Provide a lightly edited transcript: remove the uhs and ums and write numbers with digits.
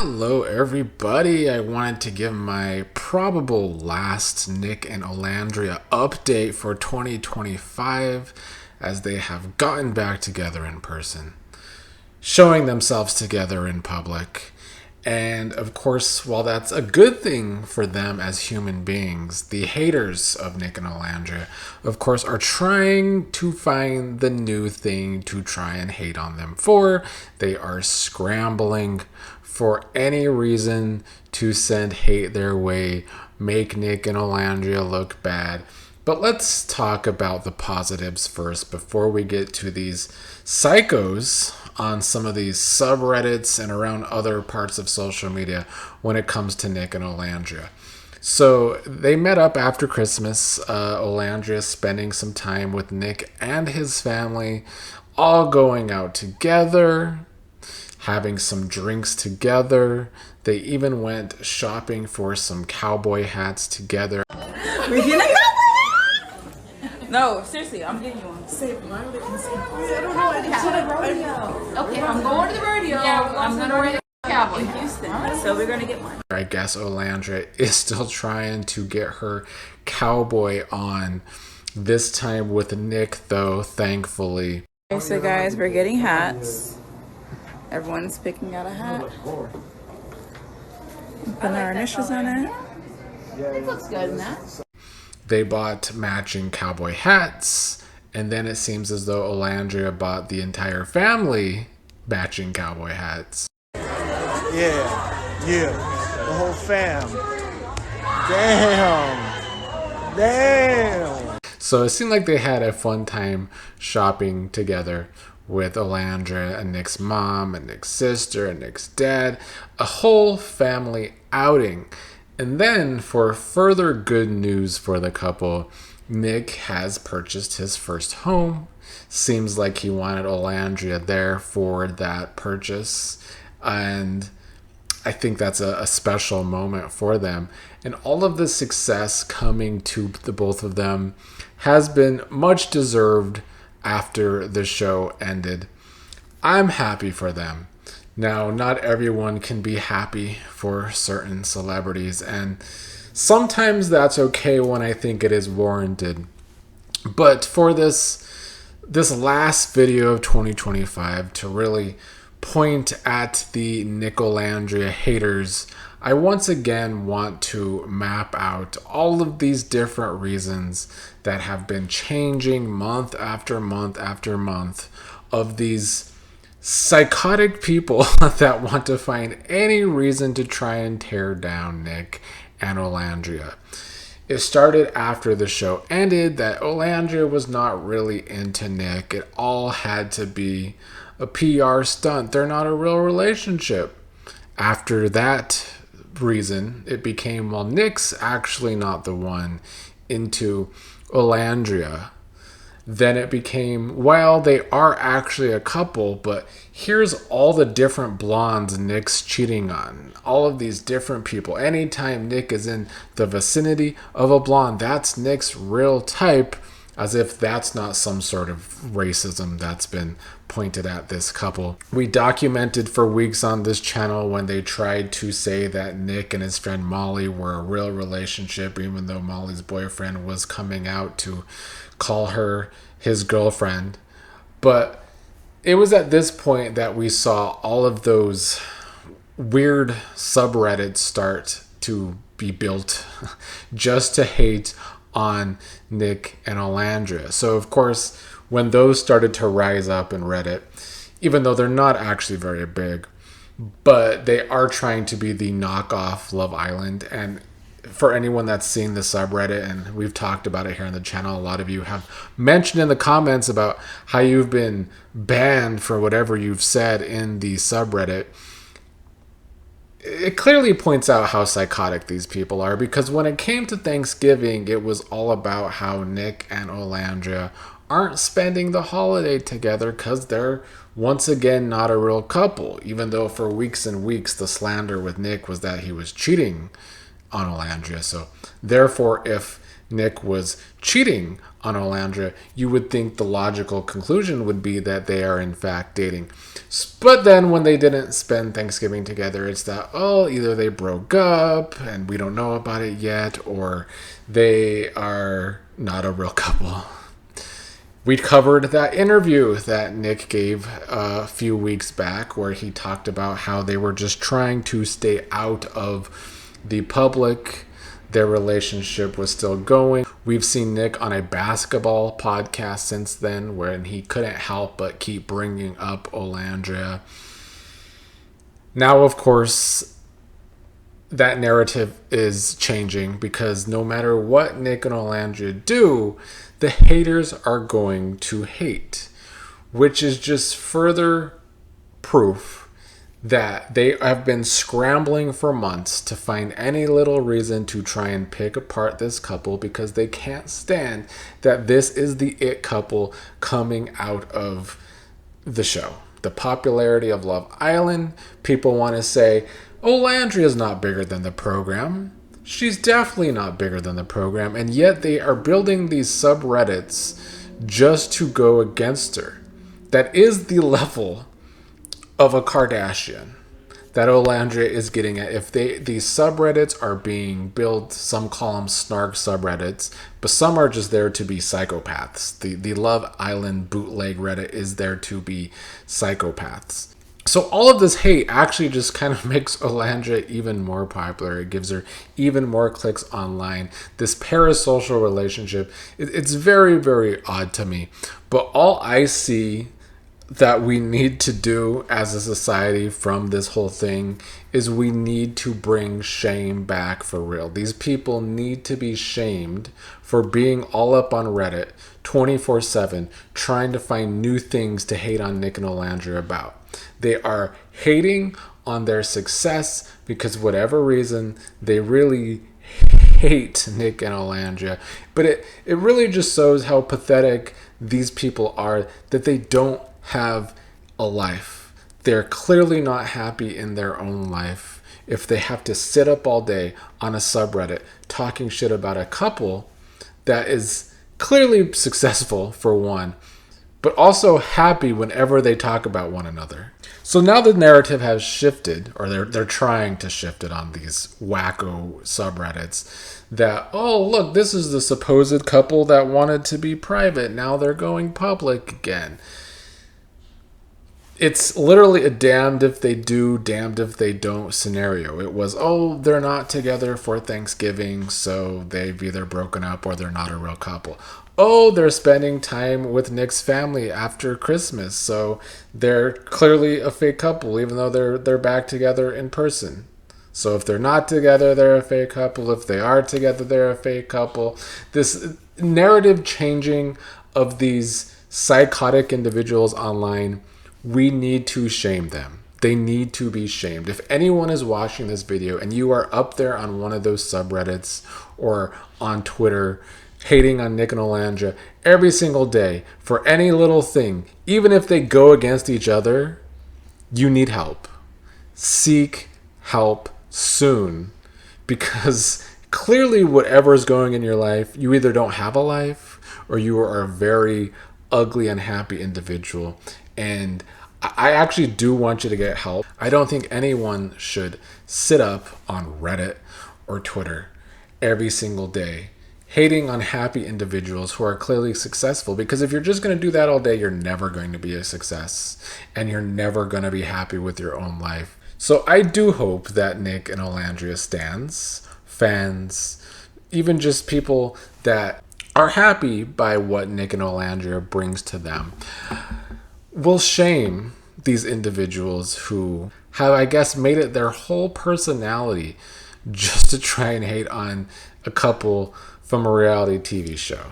Hello everybody, I wanted to give my probable last Nick and Olandria update for 2025 as they have gotten back together in person, showing themselves together in public. And of course, while that's a good thing for them as human beings, the haters of Nick and Olandria, of course, are trying to find the new thing to try and hate on them for. They are scrambling for any reason to send hate their way, make Nick and Olandria look bad. But let's talk about the positives first before we get to these psychos on some of these subreddits and around other parts of social media when it comes to Nick and Olandria. So they met up after Christmas. Olandria spending some time with Nick and his family, all going out together, having some drinks together. They even went shopping for some cowboy hats together. We feel like no, seriously, I'm getting you one. Say, why are they I don't know. Okay, I'm going to the rodeo. Yeah, I'm going to wear the cowboy in Houston. So we're going to get one. I guess Olandria is still trying to get her cowboy on. This time with Nick, though, thankfully. Okay, so guys, we're getting hats. Everyone's picking out a hat. Putting our initials on it. It looks good in that. They bought matching cowboy hats, and then it seems as though Olandria bought the entire family matching cowboy hats. Yeah, the whole fam. Damn. So it seemed like they had a fun time shopping together with Olandria and Nick's mom and Nick's sister and Nick's dad. A whole family outing. And then, for further good news for the couple, Nick has purchased his first home. Seems like he wanted Olandria there for that purchase. And I think that's a special moment for them. And all of the success coming to the both of them has been much deserved after the show ended. I'm happy for them. Now, not everyone can be happy for certain celebrities, and sometimes that's okay when I think it is warranted. But for this last video of 2025, to really point at the Nicolandria haters, I once again want to map out all of these different reasons that have been changing month after month after month of these psychotic people that want to find any reason to try and tear down Nick and Olandria. It started after the show ended that Olandria was not really into Nick. It all had to be a PR stunt. They're not a real relationship. After that reason, it became, well, Nick's actually not the one into Olandria. Then it became, well, they are actually a couple, but here's all the different blondes Nick's cheating on. All of these different people. Anytime Nick is in the vicinity of a blonde, that's Nick's real type, as if that's not some sort of racism that's been pointed at this couple. We documented for weeks on this channel when they tried to say that Nick and his friend Molly were a real relationship, even though Molly's boyfriend was coming out to call her his girlfriend. But it was at this point that we saw all of those weird subreddits start to be built just to hate on Nick and Olandria. So of course, when those started to rise up in Reddit, even though they're not actually very big, but they are trying to be the knockoff Love Island. And for anyone that's seen the subreddit, and we've talked about it here on the channel, a lot of you have mentioned in the comments about how you've been banned for whatever you've said in the subreddit. It clearly points out how psychotic these people are, because when it came to Thanksgiving, it was all about how Nick and Olandria aren't spending the holiday together because they're once again not a real couple, even though for weeks and weeks the slander with Nick was that he was cheating on Olandria. So therefore, if Nick was cheating on Olandria, you would think the logical conclusion would be that they are in fact dating. But then when they didn't spend Thanksgiving together, it's that, oh, either they broke up and we don't know about it yet, or they are not a real couple. We covered that interview that Nick gave a few weeks back where he talked about how they were just trying to stay out of the public. Their relationship was still going. We've seen Nick on a basketball podcast since then where he couldn't help but keep bringing up Olandria. Now, of course, that narrative is changing because no matter what Nick and Olandria do, the haters are going to hate, which is just further proof that they have been scrambling for months to find any little reason to try and pick apart this couple because they can't stand that this is the it couple coming out of the show. The popularity of Love Island, people want to say, Olandria is not bigger than the program. She's definitely not bigger than the program, and yet they are building these subreddits just to go against her. That is the level of a Kardashian that Olandria is getting at. If these subreddits are being built, some call them snark subreddits, but some are just there to be psychopaths. The Love Island bootleg Reddit is there to be psychopaths. So all of this hate actually just kind of makes Olandria even more popular. It gives her even more clicks online. This parasocial relationship, it's very, very odd to me. But all I see that we need to do as a society from this whole thing is we need to bring shame back for real. These people need to be shamed for being all up on Reddit 24/7, trying to find new things to hate on Nick and Olandria about. They are hating on their success because whatever reason they really hate Nick and Olandria. But it really just shows how pathetic these people are, that they don't have a life. They're clearly not happy in their own life if they have to sit up all day on a subreddit talking shit about a couple that is clearly successful for one, but also happy whenever they talk about one another. So now the narrative has shifted, or they're trying to shift it on these wacko subreddits, that, oh, look, this is the supposed couple that wanted to be private. Now they're going public again. It's literally a damned if they do, damned if they don't scenario. It was, oh, they're not together for Thanksgiving, so they've either broken up or they're not a real couple. Oh, they're spending time with Nick's family after Christmas, so they're clearly a fake couple, even though they're back together in person. So if they're not together, they're a fake couple. If they are together, they're a fake couple. This narrative changing of these psychotic individuals online, we need to shame them. They need to be shamed. If anyone is watching this video and you are up there on one of those subreddits or on Twitter hating on Nick and Olandria every single day for any little thing, even if they go against each other, you need help. Seek help soon, because clearly whatever is going in your life, you either don't have a life or you are a very ugly, unhappy individual. And I actually do want you to get help. I don't think anyone should sit up on Reddit or Twitter every single day hating on happy individuals who are clearly successful, because if you're just going to do that all day, you're never going to be a success and you're never going to be happy with your own life. So I do hope that Nick and Olandria stans, fans, even just people that are happy by what Nick and Olandria brings to them, will shame these individuals who have, I guess, made it their whole personality just to try and hate on a couple from a reality TV show.